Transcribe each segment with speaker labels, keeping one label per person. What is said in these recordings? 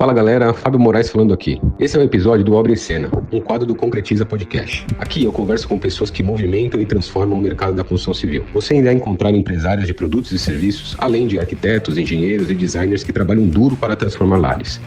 Speaker 1: Fala galera, Fábio Moraes falando aqui. Esse é o episódio do Obra em Cena, um quadro do Concretiza Podcast. Aqui eu converso com pessoas que movimentam e transformam o mercado da construção civil. Você ainda encontrar empresários de produtos e serviços, além de arquitetos, engenheiros e designers que trabalham duro para transformar lares.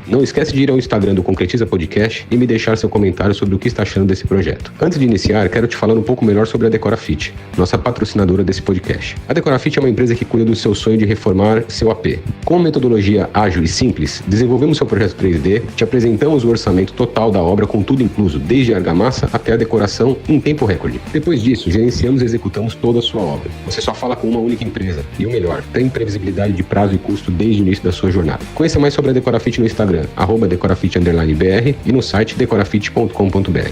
Speaker 1: Não esquece de ir ao Instagram do Concretiza Podcast e me deixar seu comentário sobre o que está achando desse projeto. Antes de iniciar, quero te falar um pouco melhor sobre a Decorafit, nossa patrocinadora desse podcast. A Decorafit é uma empresa que cuida do seu sonho de reformar seu AP. Com metodologia ágil e simples, desenvolvemos seu projeto 3D, te apresentamos o orçamento total da obra com tudo incluso, desde a argamassa até a decoração em tempo recorde. Depois disso, gerenciamos e executamos toda a sua obra. Você só fala com uma única empresa. E o melhor, tem previsibilidade de prazo e custo desde o início da sua jornada. Conheça mais sobre a Decorafit no Instagram, @decorafit_br e no site decorafit.com.br.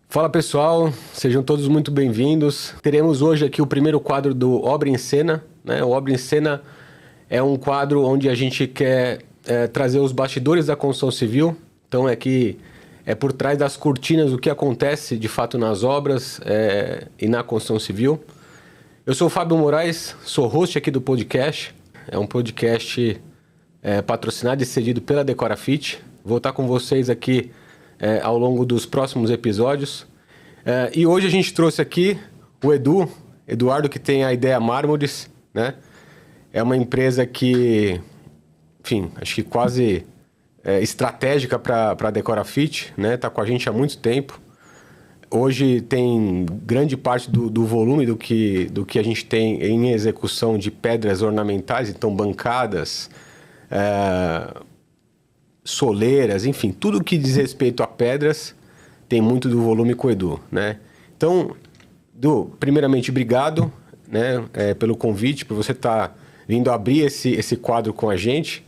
Speaker 1: Fala pessoal, sejam todos muito bem-vindos. Teremos hoje aqui o primeiro quadro do Obra em Cena, né? O Obra em Cena é um quadro onde a gente quer trazer os bastidores da construção civil. Então aqui é por trás das cortinas o que acontece de fato nas obras e na construção civil. Eu sou o Fábio Moraes, sou host aqui do podcast. É um podcast patrocinado e cedido pela Decorafit. Vou estar com vocês aqui ao longo dos próximos episódios. E hoje a gente trouxe aqui o Eduardo, que tem a Ideia Mármores, né? É uma empresa que, enfim, acho que quase estratégica para a Decorafit, né? Está com a gente há muito tempo. Hoje tem grande parte do volume do que a gente tem em execução de pedras ornamentais, então bancadas, soleiras, enfim, tudo que diz respeito a pedras tem muito do volume com o Edu, né? Então, Edu, primeiramente, obrigado, né, pelo convite, por você estar vindo abrir esse quadro com a gente.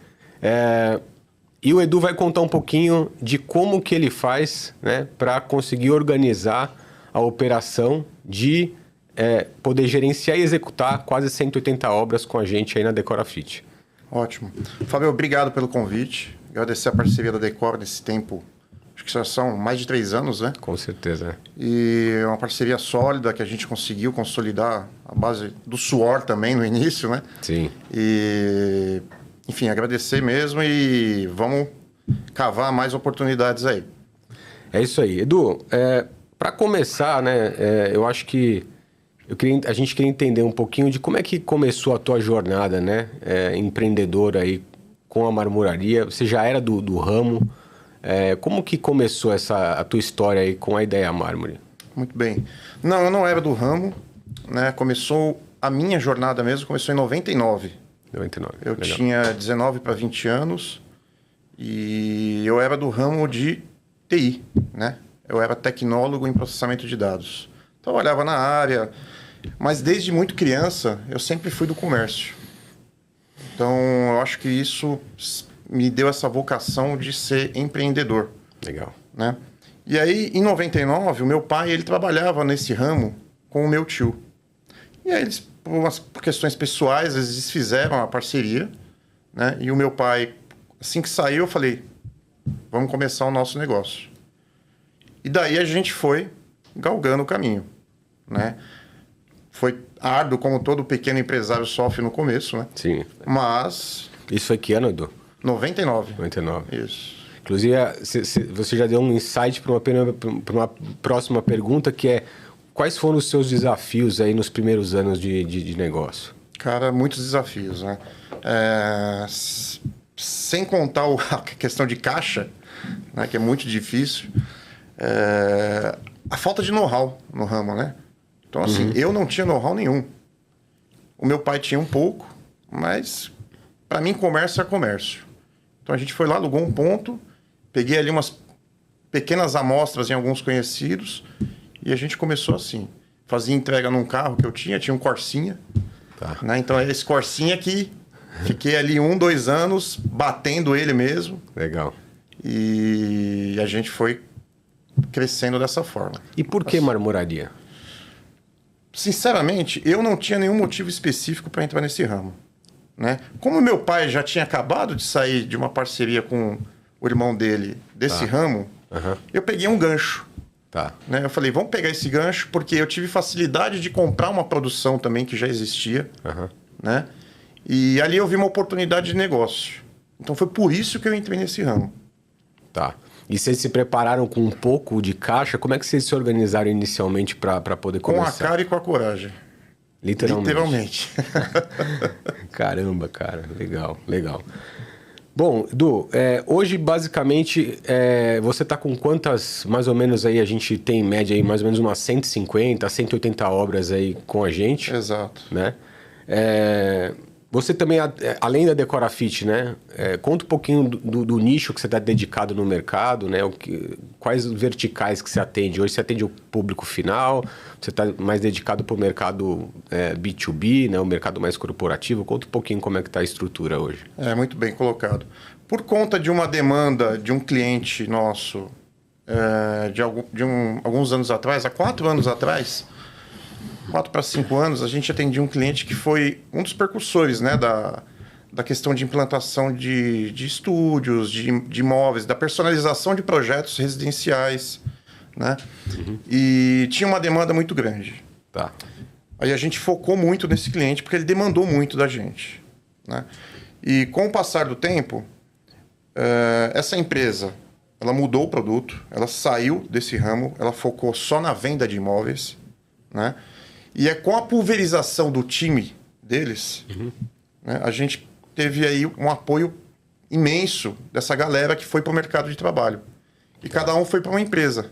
Speaker 1: E o Edu vai contar um pouquinho de como que ele faz, né, para conseguir organizar a operação de poder gerenciar e executar quase 180 obras com a gente aí na Decorafit.
Speaker 2: Ótimo. Fábio, obrigado pelo convite. Agradecer a parceria da Decor nesse tempo, acho que já são mais de 3 anos, né?
Speaker 1: Com certeza.
Speaker 2: E é uma parceria sólida que a gente conseguiu consolidar a base do suor também no início, né?
Speaker 1: Sim.
Speaker 2: E, enfim, agradecer mesmo e vamos cavar mais oportunidades aí.
Speaker 1: É isso aí. Edu, para começar, né, eu acho que a gente queria entender um pouquinho de como é que começou a tua jornada, né, empreendedora aí com a marmoraria. Você já era do ramo. Como que começou a tua história aí com a Ideia Mármore?
Speaker 2: Muito bem. Não, eu não era do ramo, né? Começou a minha jornada mesmo, começou em 99.
Speaker 1: 99.
Speaker 2: Eu
Speaker 1: Legal.
Speaker 2: tinha 19 para 20 anos e eu era do ramo de TI, né? Eu era tecnólogo em processamento de dados. Trabalhava na área, mas desde muito criança eu sempre fui do comércio. Então, eu acho que isso me deu essa vocação de ser empreendedor.
Speaker 1: Legal.
Speaker 2: Né? E aí, em 99, o meu pai, ele trabalhava nesse ramo com o meu tio. E aí, eles, por questões pessoais, eles fizeram a parceria, né? E o meu pai, assim que saiu, eu falei, vamos começar o nosso negócio. E daí a gente foi galgando o caminho, né? Foi árduo, como todo pequeno empresário sofre no começo, né?
Speaker 1: Sim.
Speaker 2: Mas...
Speaker 1: Isso foi que ano, Edu?
Speaker 2: 99.
Speaker 1: 99.
Speaker 2: Isso.
Speaker 1: Inclusive, você já deu um insight para uma próxima pergunta, que é: quais foram os seus desafios aí nos primeiros anos de negócio?
Speaker 2: Cara, muitos desafios, né? Sem contar a questão de caixa, né? Que é muito difícil. A falta de know-how no ramo, né? Então, assim, eu não tinha know-how nenhum. O meu pai tinha um pouco, mas para mim comércio é comércio. Então a gente foi lá, alugou um ponto, peguei ali umas pequenas amostras em alguns conhecidos e a gente começou assim. Fazia entrega num carro que eu tinha um Corsinha.
Speaker 1: Tá.
Speaker 2: Né? Então é esse Corsinha que fiquei ali 1-2 anos batendo ele mesmo.
Speaker 1: Legal.
Speaker 2: E a gente foi crescendo dessa forma.
Speaker 1: E por que marmoraria?
Speaker 2: Sinceramente, eu não tinha nenhum motivo específico para entrar nesse ramo, né? Como meu pai já tinha acabado de sair de uma parceria com o irmão dele desse ramo, eu peguei um gancho.
Speaker 1: Tá.
Speaker 2: Né? Eu falei, vamos pegar esse gancho, porque eu tive facilidade de comprar uma produção também que já existia. né? E ali eu vi uma oportunidade de negócio. Então foi por isso que eu entrei nesse ramo.
Speaker 1: Tá. E vocês se prepararam com um pouco de caixa? Como é que vocês se organizaram inicialmente para poder começar?
Speaker 2: Com a cara e com a coragem.
Speaker 1: Literalmente. Caramba, cara. Legal, legal. Bom, Edu, hoje basicamente você está com quantas, mais ou menos aí, a gente tem em média aí mais ou menos umas 150, 180 obras aí com a gente.
Speaker 2: Exato.
Speaker 1: Né? Você também, além da Decorafit, né? Conta um pouquinho do nicho que você está dedicado no mercado, né? Quais verticais que você atende? Hoje você atende o público final, você está mais dedicado para o mercado B2B, né? O mercado mais corporativo. Conta um pouquinho como é que está a estrutura hoje.
Speaker 2: Muito bem colocado. Por conta de uma demanda de um cliente nosso, alguns anos atrás, há 4 anos atrás, 4 para 5 anos, a gente atendia um cliente que foi um dos precursores, né, da questão de implantação de estúdios, de imóveis, da personalização de projetos residenciais, né? Uhum. E tinha uma demanda muito grande.
Speaker 1: Tá.
Speaker 2: Aí a gente focou muito nesse cliente porque ele demandou muito da gente, né? E com o passar do tempo, essa empresa, ela mudou o produto, ela saiu desse ramo, ela focou só na venda de imóveis, né? E com a pulverização do time deles, uhum, né, a gente teve aí um apoio imenso dessa galera que foi para o mercado de trabalho. E cada um foi para uma empresa.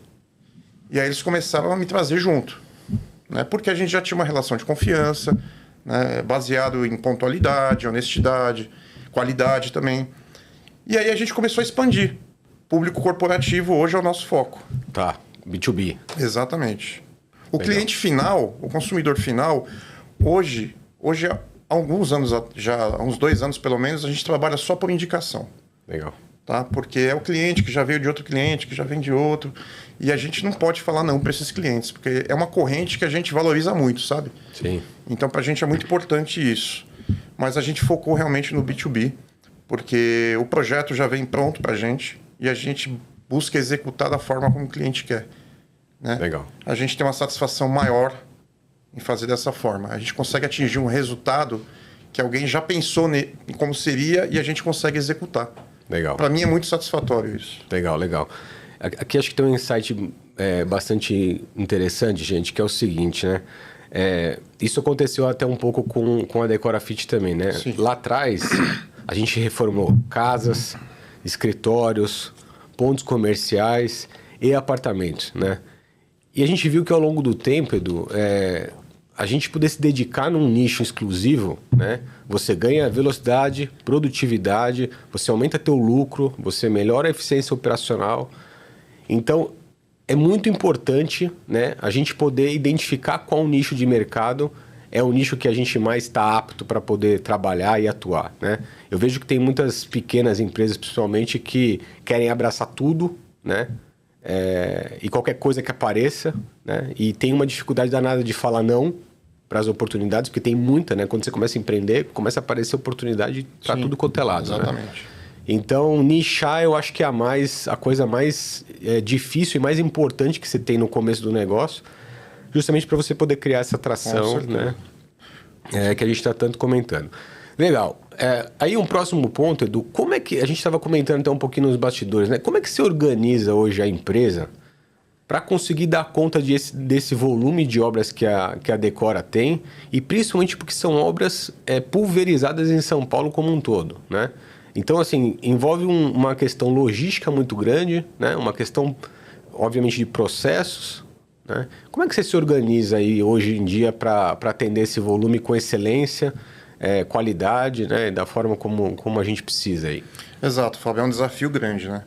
Speaker 2: E aí eles começaram a me trazer junto, né, porque a gente já tinha uma relação de confiança, né, baseado em pontualidade, honestidade, qualidade também. E aí a gente começou a expandir. Público corporativo hoje é o nosso foco.
Speaker 1: Tá, B2B.
Speaker 2: Exatamente. O cliente final, o consumidor final, hoje há alguns anos, já há uns 2 anos pelo menos, a gente trabalha só por indicação.
Speaker 1: Legal.
Speaker 2: Tá? Porque é o cliente que já veio de outro cliente, que já vem de outro. E a gente não pode falar não para esses clientes, porque é uma corrente que a gente valoriza muito, sabe?
Speaker 1: Sim.
Speaker 2: Então, para a gente é muito importante isso. Mas a gente focou realmente no B2B, porque o projeto já vem pronto para a gente e a gente busca executar da forma como o cliente quer. Né?
Speaker 1: Legal.
Speaker 2: A gente tem uma satisfação maior em fazer dessa forma. A gente consegue atingir um resultado que alguém já pensou em como seria e a gente consegue executar.
Speaker 1: Legal.
Speaker 2: Para mim é muito satisfatório isso.
Speaker 1: Legal, legal. Aqui acho que tem um insight bastante interessante, gente, que é o seguinte, né? Isso aconteceu até um pouco com a Decorafit também, né? Sim. Lá atrás, a gente reformou casas, escritórios, pontos comerciais e apartamentos, né? E a gente viu que ao longo do tempo, Edu, a gente poder se dedicar num nicho exclusivo, né? Você ganha velocidade, produtividade, você aumenta teu lucro, você melhora a eficiência operacional. Então, é muito importante, né, a gente poder identificar qual nicho de mercado é o nicho que a gente mais está apto para poder trabalhar e atuar, né? Eu vejo que tem muitas pequenas empresas, principalmente, que querem abraçar tudo, né? E qualquer coisa que apareça, né? E tem uma dificuldade danada de falar não para as oportunidades, porque tem muita, né? Quando você começa a empreender, começa a aparecer oportunidade para tudo quanto é lado.
Speaker 2: Exatamente.
Speaker 1: Né? Então, nichar eu acho que é a coisa mais difícil e mais importante que você tem no começo do negócio, justamente para você poder criar essa atração, né? Que a gente está tanto comentando. Legal. Aí um próximo ponto, Edu, como é que... A gente estava comentando até um pouquinho nos bastidores, né? Como é que você organiza hoje a empresa para conseguir dar conta desse volume de obras que a Decora tem, e principalmente porque são obras pulverizadas em São Paulo como um todo, né? Então, assim, envolve uma questão logística muito grande, né? Uma questão, obviamente, de processos, né? Como é que você se organiza aí hoje em dia para atender esse volume com excelência, qualidade, né? Da forma como a gente precisa aí?
Speaker 2: Exato, Fábio, é um desafio grande, né?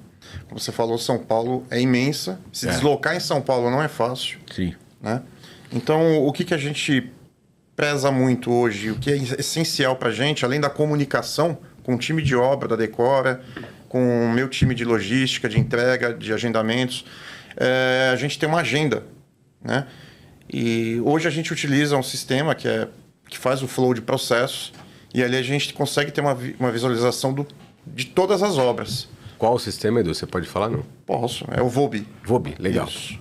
Speaker 2: Como você falou, São Paulo é imensa. Se deslocar em São Paulo não é fácil.
Speaker 1: Sim.
Speaker 2: Né? Então, o que a gente preza muito hoje, o que é essencial para a gente, além da comunicação com o time de obra da Decora, com o meu time de logística, de entrega, de agendamentos, a gente tem uma agenda. Né? E hoje a gente utiliza um sistema que faz o flow de processos, e ali a gente consegue ter uma visualização de todas as obras.
Speaker 1: Qual o sistema, Edu? Você pode falar, não?
Speaker 2: Posso. É o VOBI.
Speaker 1: VOBI, legal.
Speaker 2: Isso.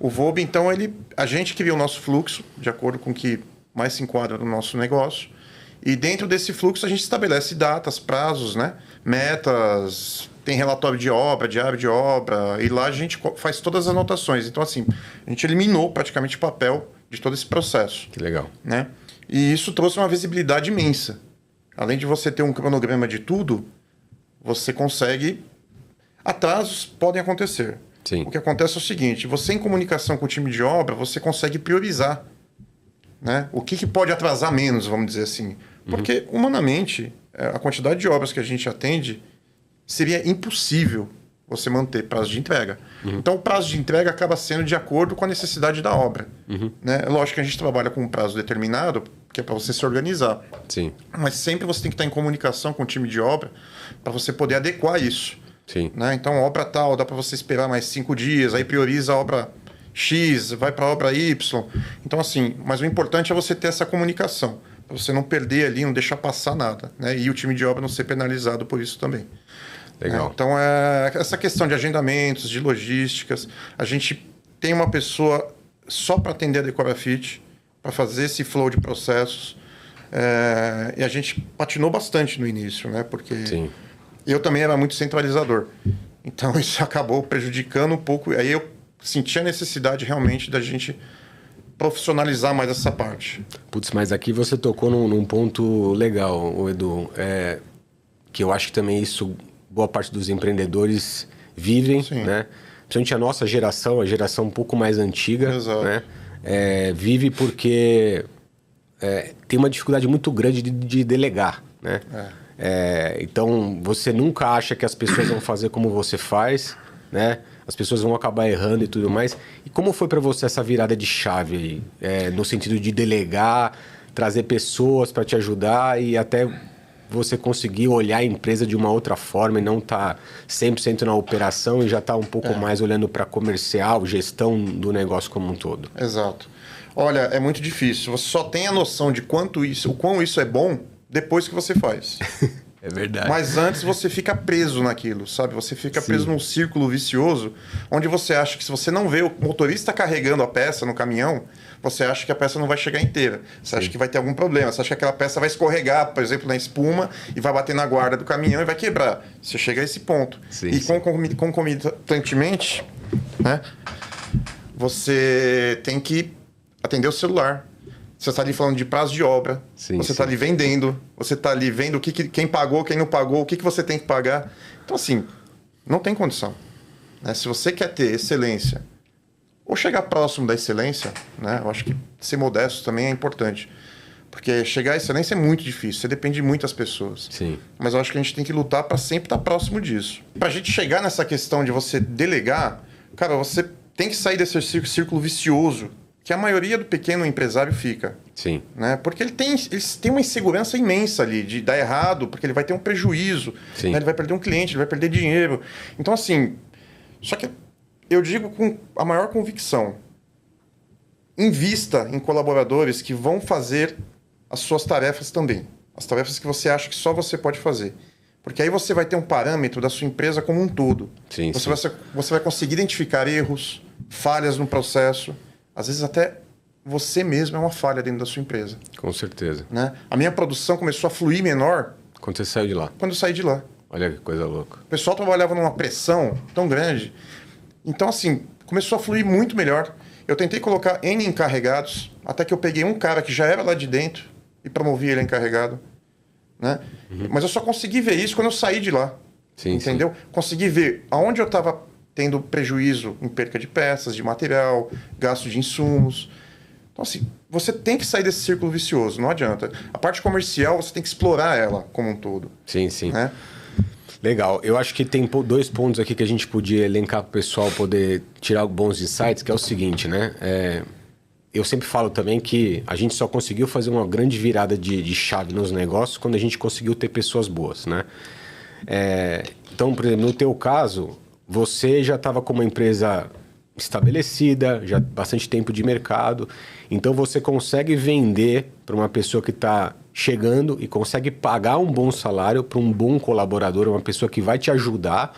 Speaker 2: O VOBI, então, a gente cria o nosso fluxo, de acordo com o que mais se enquadra no nosso negócio, E dentro desse fluxo a gente estabelece datas, prazos, né? Metas, tem relatório de obra, diário de obra, e lá a gente faz todas as anotações. Então, assim, a gente eliminou praticamente o papel de todo esse processo.
Speaker 1: Que legal.
Speaker 2: Né? E isso trouxe uma visibilidade imensa. Além de você ter um cronograma de tudo, você consegue... Atrasos podem acontecer.
Speaker 1: Sim.
Speaker 2: O que acontece é o seguinte, você em comunicação com o time de obra, você consegue priorizar, né? O que pode atrasar menos, vamos dizer assim. Porque, humanamente, a quantidade de obras que a gente atende, seria impossível você manter prazo de entrega. Então, o prazo de entrega acaba sendo de acordo com a necessidade da obra. Né? Lógico que a gente trabalha com um prazo determinado, que é para você se organizar.
Speaker 1: Sim.
Speaker 2: Mas sempre você tem que estar em comunicação com o time de obra para você poder adequar isso.
Speaker 1: Sim.
Speaker 2: Né? Então, obra tal, dá para você esperar mais 5 dias, aí prioriza a obra X, vai para a obra Y. Então, assim, mas o importante é você ter essa comunicação, para você não perder ali, não deixar passar nada. Né? E o time de obra não ser penalizado por isso também.
Speaker 1: Legal.
Speaker 2: Então, essa questão de agendamentos, de logísticas, a gente tem uma pessoa só para atender a Decorafit, para fazer esse flow de processos. E a gente patinou bastante no início, né? Porque
Speaker 1: Sim.
Speaker 2: eu também era muito centralizador. Então, isso acabou prejudicando um pouco. Aí eu senti a necessidade realmente da gente profissionalizar mais essa parte.
Speaker 1: Putz, mas aqui você tocou num ponto legal, Edu. Que eu acho que também isso... boa parte dos empreendedores vivem,
Speaker 2: Sim.
Speaker 1: né? Principalmente a nossa geração, a geração um pouco mais antiga,
Speaker 2: Exato.
Speaker 1: né? Vive porque tem uma dificuldade muito grande de delegar, né? Então, você nunca acha que as pessoas vão fazer como você faz, né? As pessoas vão acabar errando e tudo mais. E como foi para você essa virada de chave aí? No sentido de delegar, trazer pessoas para te ajudar e até... você conseguir olhar a empresa de uma outra forma e não estar 100% na operação e já estar um pouco mais olhando para comercial, gestão do negócio como um todo.
Speaker 2: Exato. Olha, é muito difícil. Você só tem a noção de o quão isso é bom depois que você faz.
Speaker 1: É verdade.
Speaker 2: Mas antes você fica preso naquilo, sabe? Você fica preso num círculo vicioso, onde você acha que se você não vê o motorista carregando a peça no caminhão, você acha que a peça não vai chegar inteira. Você acha que vai ter algum problema. Você acha que aquela peça vai escorregar, por exemplo, na espuma e vai bater na guarda do caminhão e vai quebrar. Você chega a esse ponto. Concomitantemente, né, você tem que atender o celular. Você está ali falando de prazo de obra. Você está ali vendendo. Você está ali vendo quem pagou, quem não pagou, o que você tem que pagar. Então, assim, não tem condição. Né? Se você quer ter excelência ou chegar próximo da excelência, né? Eu acho que ser modesto também é importante. Porque chegar à excelência é muito difícil, você depende de muitas pessoas.
Speaker 1: Sim.
Speaker 2: Mas eu acho que a gente tem que lutar para sempre estar próximo disso. Para a gente chegar nessa questão de você delegar, cara, você tem que sair desse círculo vicioso que a maioria do pequeno empresário fica.
Speaker 1: Sim.
Speaker 2: Né? Porque eles têm uma insegurança imensa ali de dar errado, porque ele vai ter um prejuízo, né? Ele vai perder um cliente, ele vai perder dinheiro. Então, assim, só que eu digo com a maior convicção, invista em colaboradores que vão fazer as suas tarefas também. As tarefas que você acha que só você pode fazer. Porque aí você vai ter um parâmetro da sua empresa como um todo. Você vai conseguir identificar erros, falhas no processo. Às vezes até você mesmo é uma falha dentro da sua empresa.
Speaker 1: Com certeza.
Speaker 2: Né? A minha produção começou a fluir menor...
Speaker 1: Quando você saiu de lá?
Speaker 2: Quando eu saí de lá.
Speaker 1: Olha que coisa louca.
Speaker 2: O pessoal trabalhava numa pressão tão grande. Então, assim, começou a fluir muito melhor. Eu tentei colocar N encarregados, até que eu peguei um cara que já era lá de dentro e promovi ele a encarregado. Né? Mas eu só consegui ver isso quando eu saí de lá. Entendeu? Consegui ver aonde eu estava tendo prejuízo em perca de peças, de material, gasto de insumos. Então, assim, você tem que sair desse círculo vicioso, não adianta. A parte comercial, você tem que explorar ela como um todo.
Speaker 1: Sim, sim.
Speaker 2: Né?
Speaker 1: Legal. Eu acho que tem 2 pontos aqui que a gente podia elencar para o pessoal poder tirar bons insights, que é o seguinte, né? Eu sempre falo também que a gente só conseguiu fazer uma grande virada de chave nos negócios quando a gente conseguiu ter pessoas boas, né? Então, por exemplo, no teu caso, você já estava com uma empresa estabelecida, já bastante tempo de mercado, então você consegue vender para uma pessoa que está chegando e consegue pagar um bom salário para um bom colaborador, uma pessoa que vai te ajudar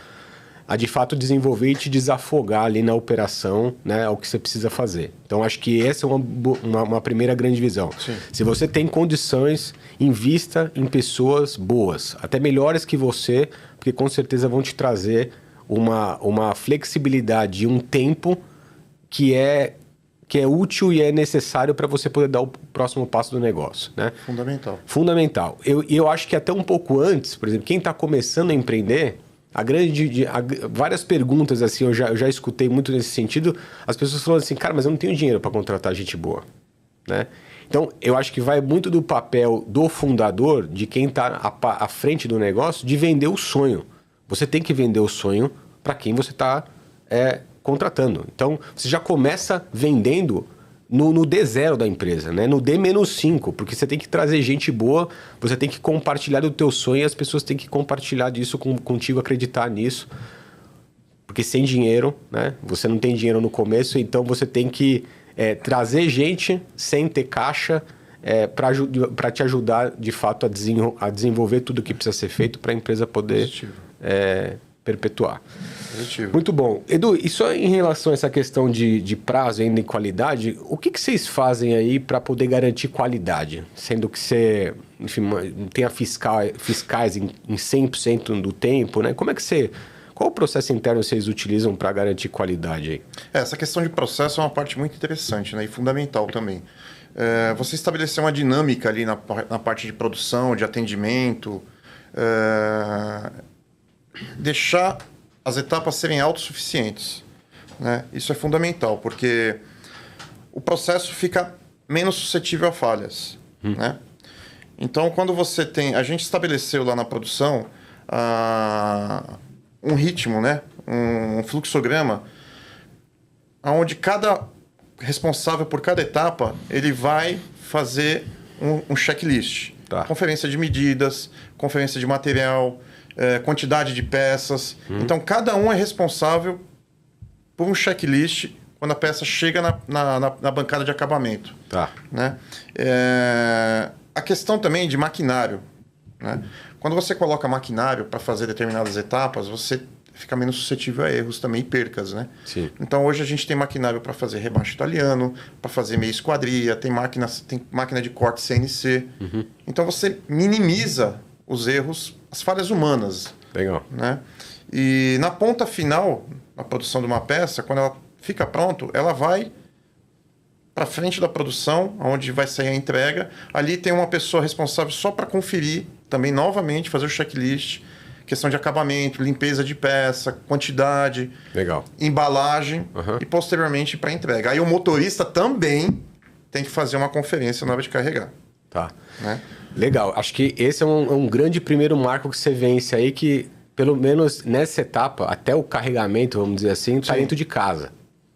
Speaker 1: a de fato desenvolver e te desafogar ali na operação, né, ao que você precisa fazer. Então, acho que essa é uma primeira grande visão.
Speaker 2: Sim.
Speaker 1: Se você tem condições, invista em pessoas boas, até melhores que você, porque com certeza vão te trazer uma flexibilidade e um tempo que é útil e é necessário para você poder dar o próximo passo do negócio, né?
Speaker 2: Fundamental.
Speaker 1: Fundamental. Eu acho que até um pouco antes, por exemplo, quem está começando a empreender, várias perguntas assim, eu já escutei muito nesse sentido, as pessoas falando assim, cara, mas eu não tenho dinheiro para contratar gente boa, né? Então, eu acho que vai muito do papel do fundador, de quem está à frente do negócio, de vender o sonho. Você tem que vender o sonho para quem você está contratando. Então, você já começa vendendo no D0 da empresa, né? No D-5, porque você tem que trazer gente boa, você tem que compartilhar do teu sonho e as pessoas têm que compartilhar disso contigo, acreditar nisso. Porque sem dinheiro, né? Você não tem dinheiro no começo, então você tem que trazer gente sem ter caixa para te ajudar, de fato, a desenvolver tudo o que precisa ser feito para a empresa poder perpetuar.
Speaker 2: Positivo.
Speaker 1: Muito bom. Edu, e só em relação a essa questão de prazo ainda e qualidade, o que vocês fazem aí para poder garantir qualidade? Sendo que você, enfim, tenha fiscais em 100% do tempo, né? Qual o processo interno vocês utilizam para garantir qualidade aí?
Speaker 2: Essa questão de processo é uma parte muito interessante, né? E fundamental também. Você estabelecer uma dinâmica ali na parte de produção, de atendimento, deixar as etapas serem autossuficientes, né? Isso é fundamental, porque o processo fica menos suscetível a falhas, né? Então, quando você tem... A gente estabeleceu lá na produção um ritmo, né? Um fluxograma, onde cada responsável por cada etapa, ele vai fazer um checklist.
Speaker 1: Tá.
Speaker 2: Conferência de medidas, conferência de material, quantidade de peças. Então, cada um é responsável por um checklist quando a peça chega na bancada de acabamento.
Speaker 1: Tá.
Speaker 2: Né? A questão também de maquinário. Né? Quando você coloca maquinário para fazer determinadas etapas, você fica menos suscetível a erros também e percas. Né?
Speaker 1: Sim.
Speaker 2: Então, hoje a gente tem maquinário para fazer rebaixo italiano, para fazer meia esquadria, tem máquina de corte CNC. Então, você minimiza os erros, as falhas humanas.
Speaker 1: Legal.
Speaker 2: Né? E na ponta final, na produção de uma peça, quando ela fica pronto, ela vai para frente da produção, onde vai sair a entrega. Ali tem uma pessoa responsável só para conferir, também novamente, fazer o checklist, questão de acabamento, limpeza de peça, quantidade,
Speaker 1: Legal.
Speaker 2: embalagem e posteriormente para entrega. Aí o motorista também tem que fazer uma conferência na hora de carregar.
Speaker 1: Tá.
Speaker 2: Né?
Speaker 1: Legal. Acho que esse é um grande primeiro marco que você vence aí, que pelo menos nessa etapa, até o carregamento, vamos dizer assim, está dentro de casa.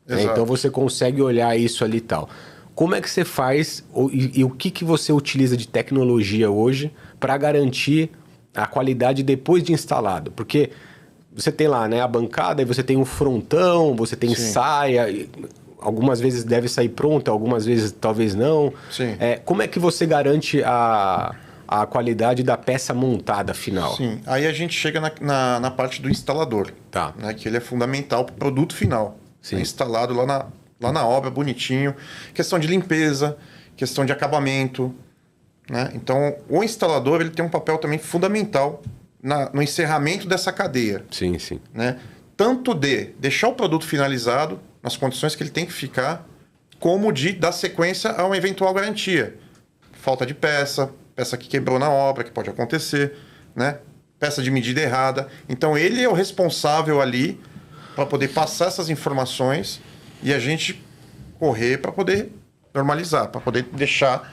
Speaker 1: Né? Então você consegue olhar isso ali e tal. Como é que você faz e o que você utiliza de tecnologia hoje para garantir a qualidade depois de instalado? Porque você tem lá, né, a bancada, e você tem um frontão, você tem saia, algumas vezes deve sair pronta, algumas vezes talvez não.
Speaker 2: Sim.
Speaker 1: Como é que você garante a qualidade da peça montada final?
Speaker 2: Sim, aí a gente chega na parte do instalador,
Speaker 1: Tá.
Speaker 2: né, que ele é fundamental para o produto final.
Speaker 1: Sim.
Speaker 2: É instalado lá na obra, bonitinho. Questão de limpeza, questão de acabamento. Né? Então, o instalador ele tem um papel também fundamental no encerramento dessa cadeia.
Speaker 1: Sim, sim.
Speaker 2: Né? Tanto de deixar o produto finalizado, nas condições que ele tem que ficar, como de dar sequência a uma eventual garantia. Falta de peça que quebrou na obra, que pode acontecer, né? Peça de medida errada. Então, ele é o responsável ali para poder passar essas informações e a gente correr para poder normalizar, para poder deixar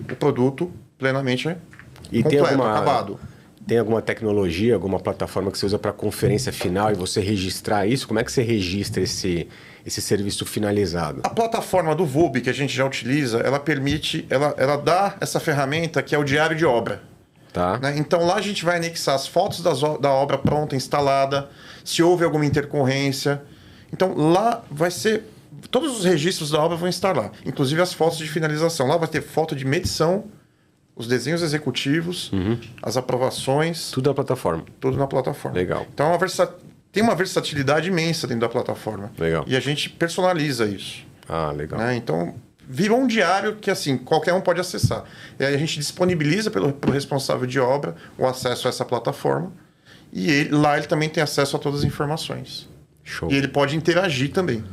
Speaker 2: o produto plenamente completo, acabado.
Speaker 1: Tem alguma tecnologia, alguma plataforma que você usa para conferência final e você registrar isso? Como é que você registra esse serviço finalizado?
Speaker 2: A plataforma do VUB, que a gente já utiliza, ela permite, ela dá essa ferramenta que é o diário de obra.
Speaker 1: Tá.
Speaker 2: Né? Então lá a gente vai anexar as fotos da obra pronta, instalada, se houve alguma intercorrência. Então lá vai ser... Todos os registros da obra vão estar lá, inclusive as fotos de finalização. Lá vai ter foto de medição, os desenhos executivos, as aprovações.
Speaker 1: Tudo na plataforma.
Speaker 2: Tudo na plataforma.
Speaker 1: Legal.
Speaker 2: Então é uma tem uma versatilidade imensa dentro da plataforma.
Speaker 1: Legal.
Speaker 2: E a gente personaliza isso.
Speaker 1: Ah, legal.
Speaker 2: Né? Então, virou um diário que assim qualquer um pode acessar. E aí a gente disponibiliza pro responsável de obra o acesso a essa plataforma. E lá ele também tem acesso a todas as informações.
Speaker 1: Show.
Speaker 2: E ele pode interagir também.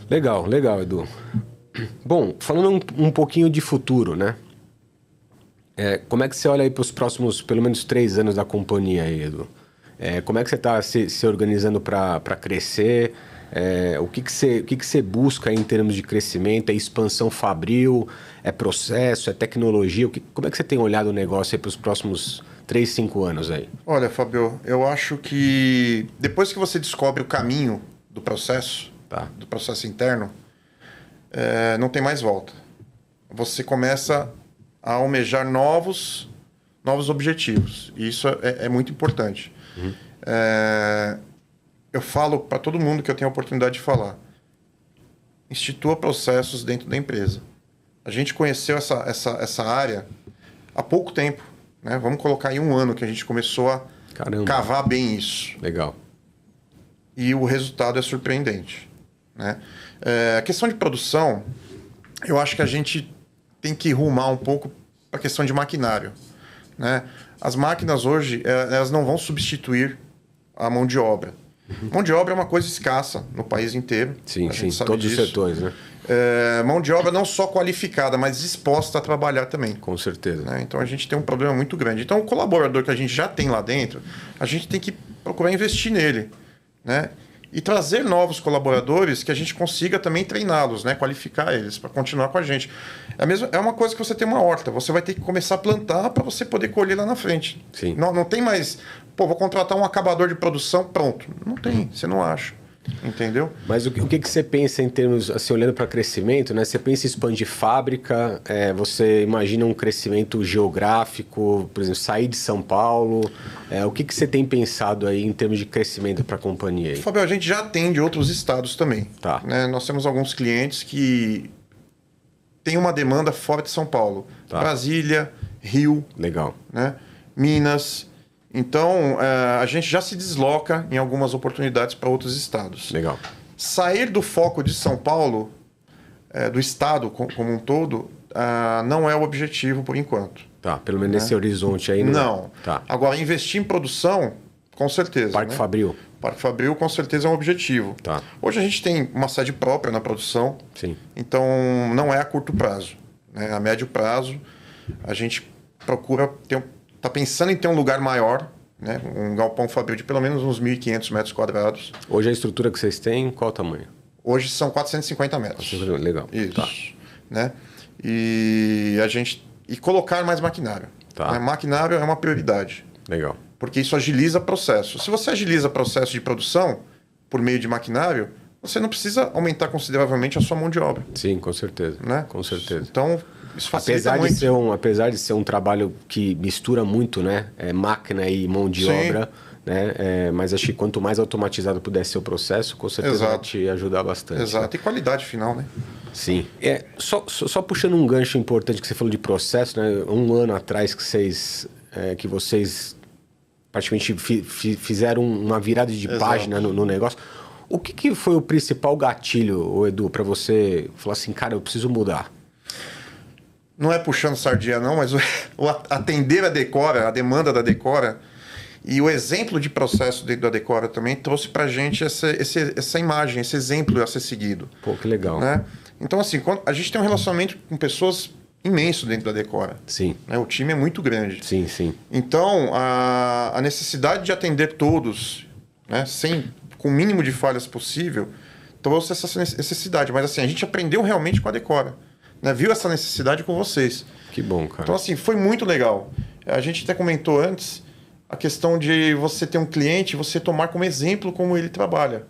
Speaker 1: Legal, Edu. Bom, falando um pouquinho de futuro, né? Como é que você olha aí para os próximos, pelo menos 3 anos da companhia aí, Edu? Como é que você está se organizando para crescer? O que você busca aí em termos de crescimento? É expansão fabril? É processo? É tecnologia? Como é que você tem olhado o negócio aí para os próximos 3, 5 anos aí?
Speaker 2: Olha, Fabio, eu acho que depois que você descobre o caminho do processo, do processo interno, não tem mais volta. Você começa a almejar novos objetivos. E isso é muito importante. Uhum. Eu falo para todo mundo que eu tenho a oportunidade de falar. Institua processos dentro da empresa. A gente conheceu essa área há pouco tempo. Né? Vamos colocar aí 1 ano que a gente começou a cavar bem isso.
Speaker 1: Legal.
Speaker 2: E o resultado é surpreendente. Né? A questão de produção, eu acho que a gente tem que rumar um pouco para a questão de maquinário. Né? As máquinas hoje, elas não vão substituir a mão de obra. Mão de obra é uma coisa escassa no país inteiro.
Speaker 1: Sim, todos os setores, né?
Speaker 2: Mão de obra não só qualificada, mas disposta a trabalhar também.
Speaker 1: Com certeza.
Speaker 2: Né? Então a gente tem um problema muito grande. Então o colaborador que a gente já tem lá dentro, a gente tem que procurar investir nele. Né? E trazer novos colaboradores que a gente consiga também treiná-los, né? Qualificar eles para continuar com a gente. É uma coisa que você tem uma horta. Você vai ter que começar a plantar para você poder colher lá na frente.
Speaker 1: Sim.
Speaker 2: Não tem mais... vou contratar um acabador de produção, pronto. Não tem, você não acha. Entendeu?
Speaker 1: Mas o que você pensa em termos, assim, olhando para crescimento, né? Você pensa em expandir fábrica, você imagina um crescimento geográfico, por exemplo, sair de São Paulo. O que você tem pensado aí em termos de crescimento para a companhia? Aí?
Speaker 2: Fábio, a gente já atende outros estados também.
Speaker 1: Tá.
Speaker 2: Né? Nós temos alguns clientes que têm uma demanda fora de São Paulo. Tá. Brasília, Rio.
Speaker 1: Legal.
Speaker 2: Né? Minas. Então, a gente já se desloca em algumas oportunidades para outros estados.
Speaker 1: Legal.
Speaker 2: Sair do foco de São Paulo, do estado como um todo, não é o objetivo por enquanto.
Speaker 1: Tá, pelo menos nesse horizonte aí.
Speaker 2: Não.
Speaker 1: Tá.
Speaker 2: Agora, investir em produção, com certeza.
Speaker 1: Parque Fabril.
Speaker 2: Parque Fabril, com certeza, é um objetivo.
Speaker 1: Tá.
Speaker 2: Hoje a gente tem uma sede própria na produção.
Speaker 1: Sim.
Speaker 2: Então, não é a curto prazo. Né? A médio prazo, a gente procura ter... Está pensando em ter um lugar maior, né? Um galpão fabril de pelo menos uns 1.500 metros quadrados.
Speaker 1: Hoje a estrutura que vocês têm, qual o tamanho?
Speaker 2: Hoje são 450 metros.
Speaker 1: Legal.
Speaker 2: Isso.
Speaker 1: Tá.
Speaker 2: Né? E colocar mais maquinário.
Speaker 1: Tá.
Speaker 2: Né? Maquinário é uma prioridade.
Speaker 1: Legal.
Speaker 2: Porque isso agiliza processo. Se você agiliza processo de produção por meio de maquinário, você não precisa aumentar consideravelmente a sua mão de obra.
Speaker 1: Sim, com certeza.
Speaker 2: Né?
Speaker 1: Com certeza.
Speaker 2: Então, isso facilita
Speaker 1: apesar de ser um trabalho que mistura muito, né? Máquina e mão de obra, né? Mas acho que quanto mais automatizado puder ser o processo, com certeza vai te ajudar bastante.
Speaker 2: Exato.
Speaker 1: Né?
Speaker 2: E qualidade final, né?
Speaker 1: Sim. Só puxando um gancho importante que você falou de processo, né? 1 ano atrás que vocês praticamente fizeram uma virada de página no negócio. O que foi o principal gatilho, Edu, para você falar assim, cara, eu preciso mudar?
Speaker 2: Não é puxando sardinha não, mas atender a Decora, a demanda da Decora e o exemplo de processo dentro da Decora também trouxe pra gente essa imagem, esse exemplo a ser seguido.
Speaker 1: Pô, que legal.
Speaker 2: Né? Então, assim, a gente tem um relacionamento com pessoas imenso dentro da Decora.
Speaker 1: Sim.
Speaker 2: Né? O time é muito grande.
Speaker 1: Sim, sim.
Speaker 2: Então, a necessidade de atender todos, né, com o mínimo de falhas possível, trouxe essa necessidade. Mas, assim, a gente aprendeu realmente com a Decora. Né? Viu essa necessidade com vocês.
Speaker 1: Que bom, cara.
Speaker 2: Então, assim, foi muito legal. A gente até comentou antes a questão de você ter um cliente, você tomar como exemplo como ele trabalha.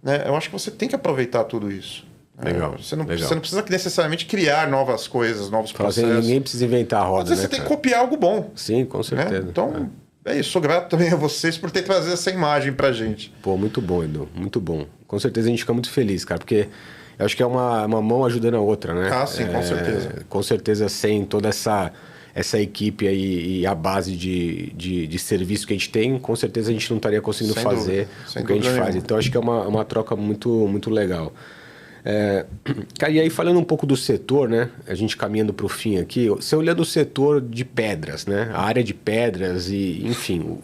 Speaker 2: Né? Eu acho que você tem que aproveitar tudo isso.
Speaker 1: Legal.
Speaker 2: Você não precisa necessariamente criar novas coisas, novos processos.
Speaker 1: Assim, ninguém precisa inventar a roda,
Speaker 2: às vezes você tem que copiar algo bom.
Speaker 1: Sim, com certeza.
Speaker 2: Né? Então, é isso. Sou grato também a vocês por ter trazido essa imagem pra gente.
Speaker 1: Pô, muito bom, Edu. Muito bom. Com certeza a gente fica muito feliz, cara, porque eu acho que é uma mão ajudando a outra, né?
Speaker 2: Ah, sim, com certeza.
Speaker 1: Com certeza, sem toda essa essa equipe aí e a base de serviço que a gente tem, com certeza a gente não estaria conseguindo fazer o que a gente faz. Então, acho que é uma troca muito legal. Cara, e aí falando um pouco do setor, né? A gente caminhando para o fim aqui, você olhando o setor de pedras, né? A área de pedras e, enfim,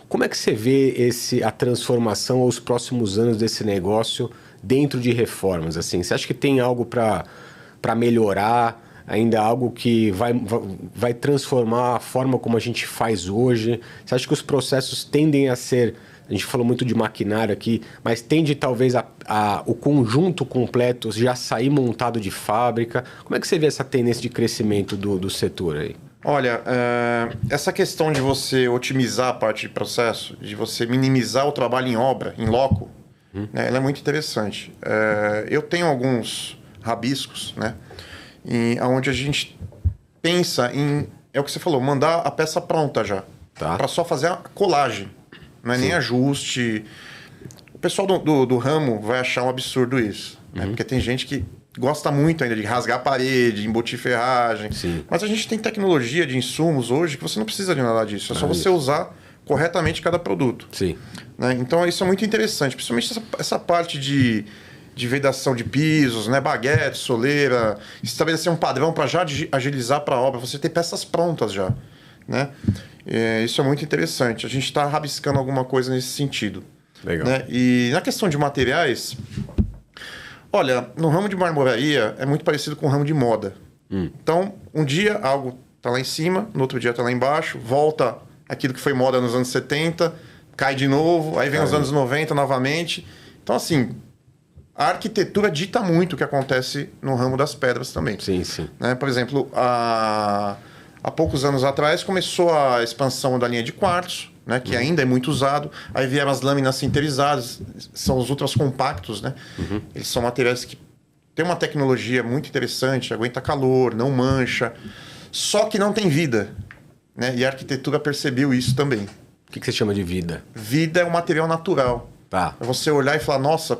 Speaker 1: como é que você vê a transformação aos próximos anos desse negócio dentro de reformas? Assim, você acha que tem algo para melhorar, ainda algo que vai transformar a forma como a gente faz hoje? Você acha que os processos tendem a ser... A gente falou muito de maquinário aqui, mas tende talvez o conjunto completo já sair montado de fábrica. Como é que você vê essa tendência de crescimento do setor aí?
Speaker 2: Olha, essa questão de você otimizar a parte de processo, de você minimizar o trabalho em obra, em loco, né, ela é muito interessante. Eu tenho alguns rabiscos, né, onde a gente pensa em, é o que você falou, mandar a peça pronta já, para só fazer a colagem. Não é nem ajuste. O pessoal do ramo vai achar um absurdo isso. Né? Porque tem gente que gosta muito ainda de rasgar a parede, embutir ferragem.
Speaker 1: Sim.
Speaker 2: Mas a gente tem tecnologia de insumos hoje que você não precisa de nada disso. É só você usar corretamente cada produto.
Speaker 1: Sim.
Speaker 2: Né? Então isso é muito interessante. Principalmente essa parte de vedação de pisos, né? Baguete, soleira. Estabelecer um padrão para já agilizar para a obra. Você ter peças prontas já. Né? Isso é muito interessante. A gente está rabiscando alguma coisa nesse sentido.
Speaker 1: Legal.
Speaker 2: Né? E na questão de materiais, olha, no ramo de marmoraria é muito parecido com o ramo de moda. Então, um dia algo está lá em cima, no outro dia está lá embaixo, volta aquilo que foi moda nos anos 70, cai de novo, aí vem os anos 90 novamente. Então, assim, a arquitetura dita muito o que acontece no ramo das pedras também.
Speaker 1: Sim, sim.
Speaker 2: Né? Por exemplo, há poucos anos atrás começou a expansão da linha de quartzo, né, que ainda é muito usado. Aí vieram as lâminas sinterizadas, são os ultras compactos, né? Eles são materiais que têm uma tecnologia muito interessante, aguenta calor, não mancha, só que não tem vida. Né? E a arquitetura percebeu isso também.
Speaker 1: O que você chama de vida?
Speaker 2: Vida é um material natural.
Speaker 1: Tá.
Speaker 2: É você olhar e falar, nossa,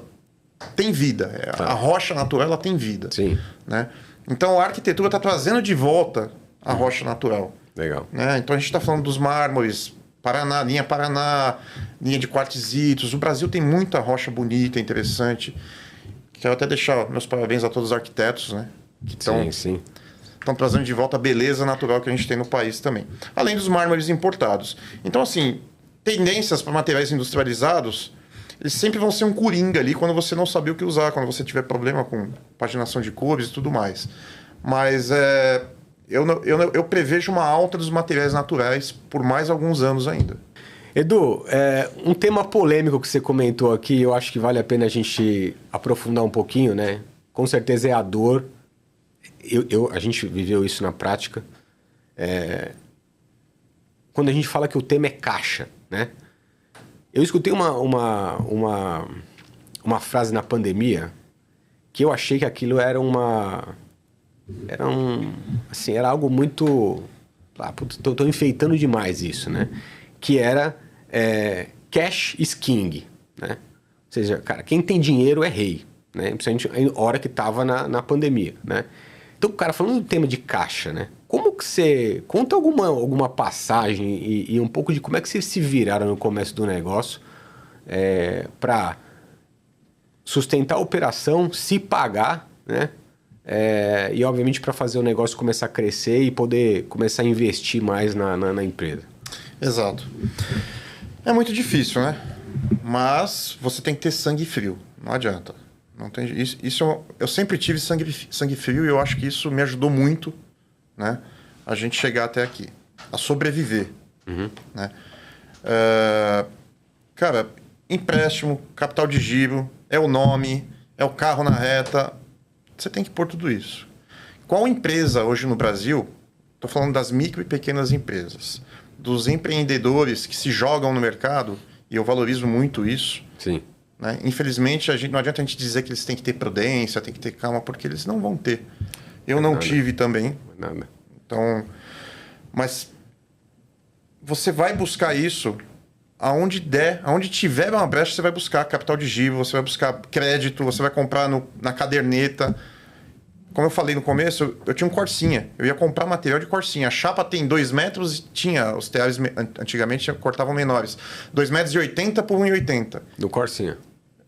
Speaker 2: tem vida. A rocha natural ela tem vida.
Speaker 1: Sim.
Speaker 2: Né? Então a arquitetura está trazendo de volta a rocha natural.
Speaker 1: Legal.
Speaker 2: Né? Então a gente está falando dos mármores, Paraná, linha de quartzitos. O Brasil tem muita rocha bonita, interessante. Quero até deixar meus parabéns a todos os arquitetos, né? Que estão trazendo de volta a beleza natural que a gente tem no país também. Além dos mármores importados. Então, assim, tendências para materiais industrializados, eles sempre vão ser um coringa ali quando você não saber o que usar, quando você tiver problema com paginação de cores e tudo mais. Mas eu prevejo uma alta dos materiais naturais por mais alguns anos ainda.
Speaker 1: Edu, um tema polêmico que você comentou aqui, eu acho que vale a pena a gente aprofundar um pouquinho, né? Com certeza é a dor. A gente viveu isso na prática. Quando a gente fala que o tema é caixa, né? Eu escutei uma frase na pandemia que eu achei que aquilo era era algo muito... Tô enfeitando demais isso, né? Que era cash is king, né? Ou seja, cara, quem tem dinheiro é rei, né? Principalmente na hora que estava na pandemia, né? Então, cara, falando do tema de caixa, né? Como que você... Conta alguma passagem e um pouco de como é que vocês se viraram no começo do negócio para sustentar a operação, se pagar, né? E, obviamente, para fazer o negócio começar a crescer e poder começar a investir mais na empresa.
Speaker 2: Exato. É muito difícil, né? Mas você tem que ter sangue frio. Não adianta. Não tem, eu sempre tive sangue frio e eu acho que isso me ajudou muito, né? A gente chegar até aqui. A sobreviver. Né? Cara, empréstimo, capital de giro, é o nome, é o carro na reta. Você tem que pôr tudo isso. Qual empresa hoje no Brasil, estou falando das micro e pequenas empresas, dos empreendedores que se jogam no mercado, e eu valorizo muito isso.
Speaker 1: Sim.
Speaker 2: Né? Infelizmente, não adianta a gente dizer que eles têm que ter prudência, têm que ter calma, porque eles não vão ter. Eu não tive também.
Speaker 1: Nada.
Speaker 2: Então, mas você vai buscar isso aonde der, aonde tiver uma brecha, você vai buscar capital de giro, você vai buscar crédito, você vai comprar na caderneta. como eu falei no começo, eu tinha um Corsinha. Eu ia comprar material de Corsinha. A chapa tem 2 metros e tinha... Os teares antigamente cortavam menores. 2,80 m por 1,80 m.
Speaker 1: Do Corsinha.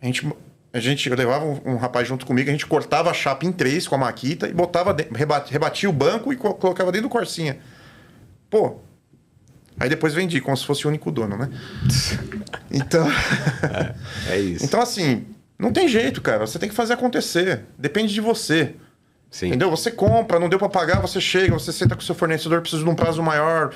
Speaker 2: Eu levava um rapaz junto comigo, a gente cortava a chapa em 3 com a maquita e botava rebatia o banco e colocava dentro do Corsinha. Pô, aí depois vendi, como se fosse o único dono, né? Então...
Speaker 1: É isso.
Speaker 2: Então, assim, não tem jeito, cara. Você tem que fazer acontecer. Depende de você.
Speaker 1: Sim.
Speaker 2: Entendeu? Você compra, não deu para pagar, você chega, você senta com o seu fornecedor, precisa de um prazo maior.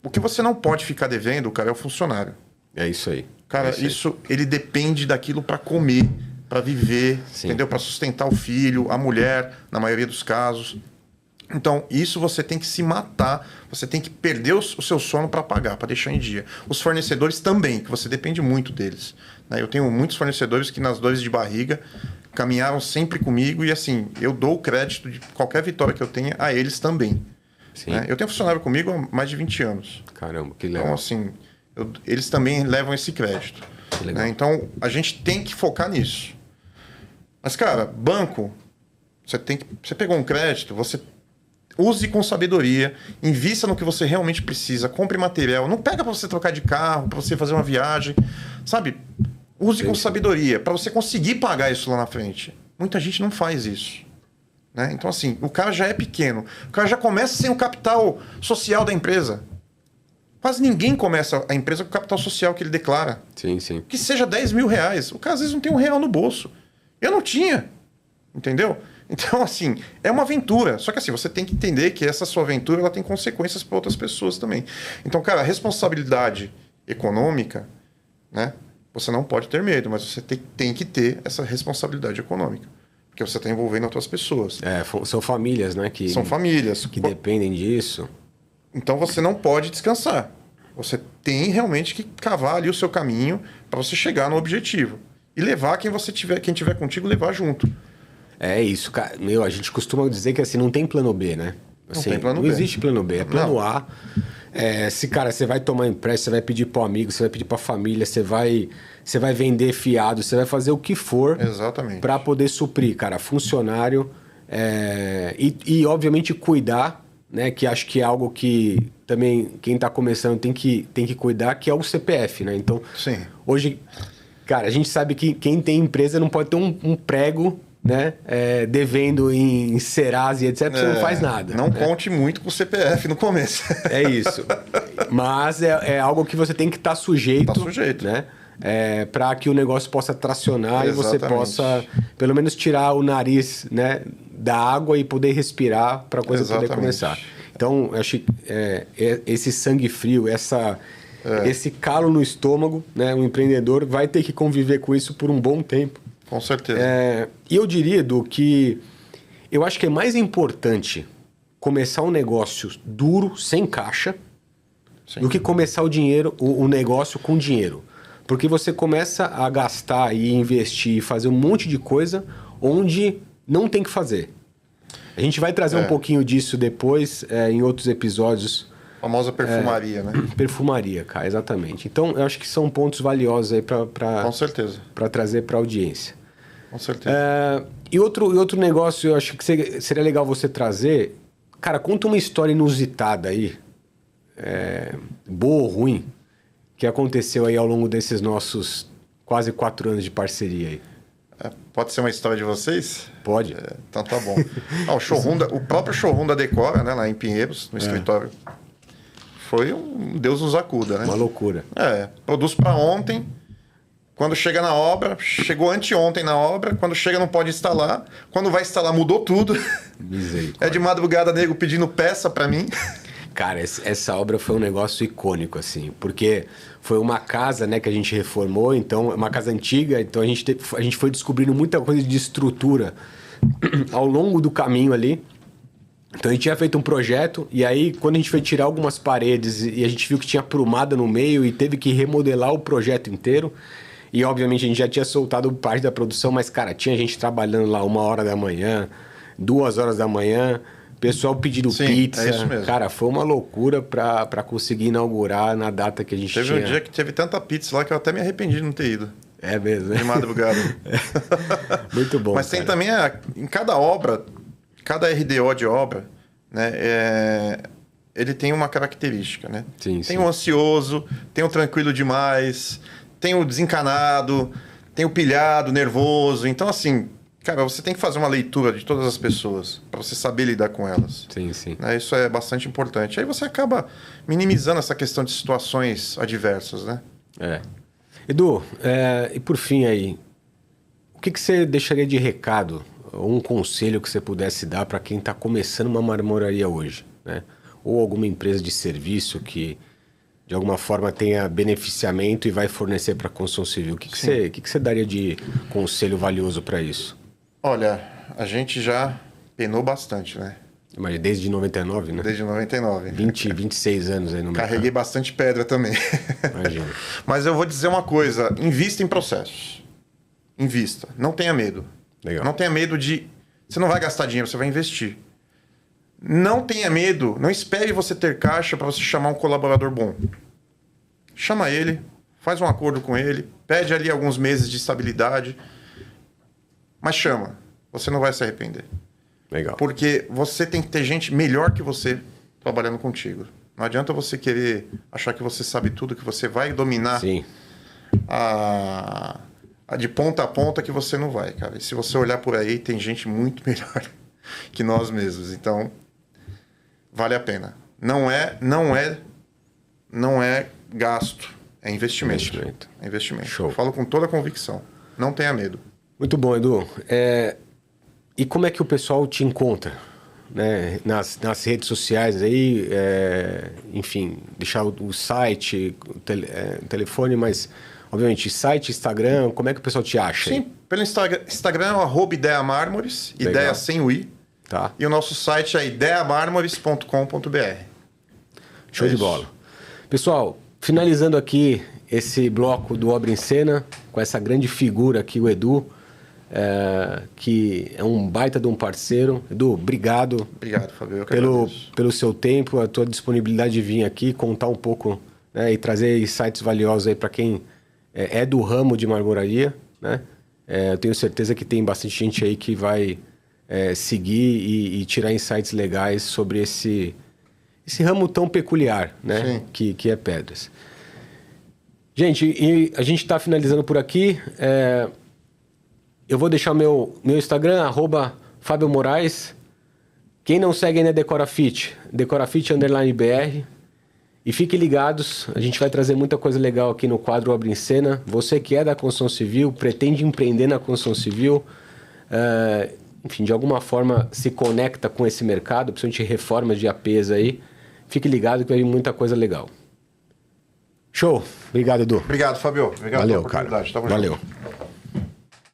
Speaker 2: O que você não pode ficar devendo, cara, é o funcionário.
Speaker 1: É isso aí.
Speaker 2: Cara, isso ele depende daquilo para comer, para viver,
Speaker 1: Sim.
Speaker 2: entendeu? Para sustentar o filho, a mulher, na maioria dos casos. Então, isso você tem que se matar, você tem que perder o seu sono para pagar, para deixar em dia. Os fornecedores também, que você depende muito deles. Né? Eu tenho muitos fornecedores que nas dores de barriga caminharam sempre comigo e assim, eu dou o crédito de qualquer vitória que eu tenha a eles também.
Speaker 1: Sim.
Speaker 2: Né? Eu tenho funcionário comigo há mais de 20 anos.
Speaker 1: Caramba, que legal.
Speaker 2: Então, assim, eles também levam esse crédito.
Speaker 1: Que legal.
Speaker 2: Né? Então, a gente tem que focar nisso. Mas, cara, banco, você pegou um crédito, você use com sabedoria, invista no que você realmente precisa, compre material, não pega para você trocar de carro, para você fazer uma viagem, sabe? Use com sabedoria, para você conseguir pagar isso lá na frente. Muita gente não faz isso. Né? Então, assim, o cara já é pequeno, o cara já começa sem o capital social da empresa. Quase ninguém começa a empresa com o capital social que ele declara.
Speaker 1: Sim, sim.
Speaker 2: Que seja 10 mil reais. O cara às vezes não tem R$1 no bolso. Eu não tinha. Entendeu? Então, assim, é uma aventura. Só que assim, você tem que entender que essa sua aventura ela tem consequências para outras pessoas também. Então, cara, a responsabilidade econômica, né? Você não pode ter medo, mas você tem que ter essa responsabilidade econômica. Porque você está envolvendo outras pessoas.
Speaker 1: São famílias, né?
Speaker 2: São famílias.
Speaker 1: Que dependem disso.
Speaker 2: Então você não pode descansar. Você tem realmente que cavar ali o seu caminho para você chegar no objetivo. E levar quem tiver contigo, levar junto.
Speaker 1: É isso, cara. A gente costuma dizer que assim, não tem plano B, né? Assim,
Speaker 2: não tem plano B.
Speaker 1: Não existe plano B, é plano A. Cara, você vai tomar empréstimo, você vai pedir para o amigo, você vai pedir para a família, você vai vender fiado, você vai fazer o que for para poder suprir, cara, funcionário e obviamente cuidar, né? Que acho que é algo que também quem está começando tem que cuidar, que é o CPF, né? Então,
Speaker 2: sim.
Speaker 1: Hoje, cara, a gente sabe que quem tem empresa não pode ter um prego, né? Devendo em Serasa e etc, você não faz nada.
Speaker 2: Não conte muito com o CPF no começo.
Speaker 1: É isso. Mas é algo que você tem que estar sujeito.
Speaker 2: Tá sujeito.
Speaker 1: Né? Para que o negócio possa tracionar.
Speaker 2: Exatamente.
Speaker 1: E você possa, pelo menos, tirar o nariz, né, da água e poder respirar para a coisa poder começar. Então, eu acho que esse sangue frio, esse calo no estômago, né, o empreendedor vai ter que conviver com isso por um bom tempo.
Speaker 2: Com certeza.
Speaker 1: E eu diria, Edu, que eu acho que é mais importante começar um negócio duro, sem caixa, do que começar o negócio com dinheiro. Porque você começa a gastar e investir e fazer um monte de coisa onde não tem que fazer. A gente vai trazer um pouquinho disso depois em outros episódios.
Speaker 2: A famosa perfumaria, né?
Speaker 1: Perfumaria, cara, exatamente. Então, eu acho que são pontos valiosos aí
Speaker 2: com certeza,
Speaker 1: para trazer para a audiência.
Speaker 2: Com certeza.
Speaker 1: E outro negócio, eu acho que seria legal você trazer. Cara, conta uma história inusitada aí, boa ou ruim, que aconteceu aí ao longo desses nossos quase 4 anos de parceria aí.
Speaker 2: Pode ser uma história de vocês?
Speaker 1: Pode.
Speaker 2: Então tá bom. O próprio showroom da Decora, né, lá em Pinheiros, no escritório, foi um Deus nos acuda, né?
Speaker 1: Uma loucura.
Speaker 2: Produz para ontem. Quando chega na obra, chegou anteontem na obra, quando chega não pode instalar, quando vai instalar mudou tudo.
Speaker 1: Misericórdia.
Speaker 2: De madrugada nego pedindo peça para mim.
Speaker 1: Cara, essa obra foi um negócio icônico, assim, porque foi uma casa, né, que a gente reformou, então, uma casa antiga, então a gente foi descobrindo muita coisa de estrutura ao longo do caminho ali. Então a gente tinha feito um projeto, e aí quando a gente foi tirar algumas paredes e a gente viu que tinha prumada no meio e teve que remodelar o projeto inteiro. E, obviamente, a gente já tinha soltado parte da produção, mas, cara, tinha gente trabalhando lá 1h da manhã, 2h da manhã, pessoal pedindo pizza.
Speaker 2: É isso mesmo.
Speaker 1: Cara, foi uma loucura para conseguir inaugurar na data que a gente tinha.
Speaker 2: Teve um dia que teve tanta pizza lá que eu até me arrependi de não ter ido.
Speaker 1: É mesmo, né?
Speaker 2: De madrugada.
Speaker 1: Muito bom,
Speaker 2: mas
Speaker 1: cara.
Speaker 2: Tem também, em cada obra, cada RDO de obra, né, ele tem uma característica, né?
Speaker 1: Sim,
Speaker 2: tem
Speaker 1: sim.
Speaker 2: o ansioso, tem o tranquilo demais, tem o desencanado, tem o pilhado, nervoso. Então, assim, cara, você tem que fazer uma leitura de todas as pessoas para você saber lidar com elas.
Speaker 1: Sim, sim.
Speaker 2: Né? Isso é bastante importante. Aí você acaba minimizando essa questão de situações adversas, né?
Speaker 1: Edu, e por fim aí, o que você deixaria de recado, ou um conselho que você pudesse dar para quem está começando uma marmoraria hoje, né? Ou alguma empresa de serviço que de alguma forma tenha beneficiamento e vai fornecer para a construção civil. O que você daria de conselho valioso para isso?
Speaker 2: Olha, a gente já penou bastante, né?
Speaker 1: Mas desde 99, né?
Speaker 2: Desde 99.
Speaker 1: 26 anos aí no mercado.
Speaker 2: Carreguei bastante pedra também.
Speaker 1: Imagina.
Speaker 2: Mas eu vou dizer uma coisa, invista em processos. Invista, não tenha medo.
Speaker 1: Legal.
Speaker 2: Não tenha medo de... Você não vai gastar dinheiro, você vai investir. Não tenha medo, não espere você ter caixa para você chamar um colaborador bom. Chama ele, faz um acordo com ele, pede ali alguns meses de estabilidade, mas chama, você não vai se arrepender.
Speaker 1: Legal.
Speaker 2: Porque você tem que ter gente melhor que você trabalhando contigo. Não adianta você querer achar que você sabe tudo, que você vai dominar
Speaker 1: Sim.
Speaker 2: a de ponta a ponta, que você não vai, cara. E se você olhar por aí, tem gente muito melhor que nós mesmos. Então, vale a pena. Não é gasto, é investimento. É investimento.
Speaker 1: Show.
Speaker 2: Eu falo com toda a convicção. Não tenha medo.
Speaker 1: Muito bom, Edu. E como é que o pessoal te encontra? Né? Nas redes sociais aí, enfim, deixar o site, o telefone, mas obviamente site, Instagram, como é que o pessoal te acha?
Speaker 2: Sim,
Speaker 1: aí?
Speaker 2: pelo Instagram é o @ideiamármores,
Speaker 1: Legal.
Speaker 2: ideia sem o i.
Speaker 1: Tá.
Speaker 2: E o nosso site é ideiamármores.com.br.
Speaker 1: Show de bola. Pessoal, finalizando aqui esse bloco do Obra em Cena, com essa grande figura aqui, o Edu, que é um baita de um parceiro. Edu, obrigado.
Speaker 2: Obrigado, Fabio. Eu que agradeço.
Speaker 1: Pelo seu tempo, a tua disponibilidade de vir aqui, contar um pouco, né, e trazer insights valiosos aí para quem é do ramo de marmoraria, né? Eu tenho certeza que tem bastante gente aí que vai seguir e tirar insights legais sobre esse ramo tão peculiar, né? Que é pedras. Gente, e a gente está finalizando por aqui. Eu vou deixar o meu Instagram, @Fábio Moraes. Quem não segue ainda é DecoraFit, DecoraFit_BR. E fiquem ligados, a gente vai trazer muita coisa legal aqui no quadro Obra em Cena. Você que é da construção civil, pretende empreender na construção civil, enfim, de alguma forma se conecta com esse mercado, principalmente reformas de APs aí, fique ligado que vai vir muita coisa legal. Show! Obrigado, Edu.
Speaker 2: Obrigado, Fabio. Obrigado
Speaker 1: Valeu,
Speaker 2: pela oportunidade.
Speaker 1: cara.
Speaker 2: Tamo
Speaker 1: Valeu.
Speaker 2: junto.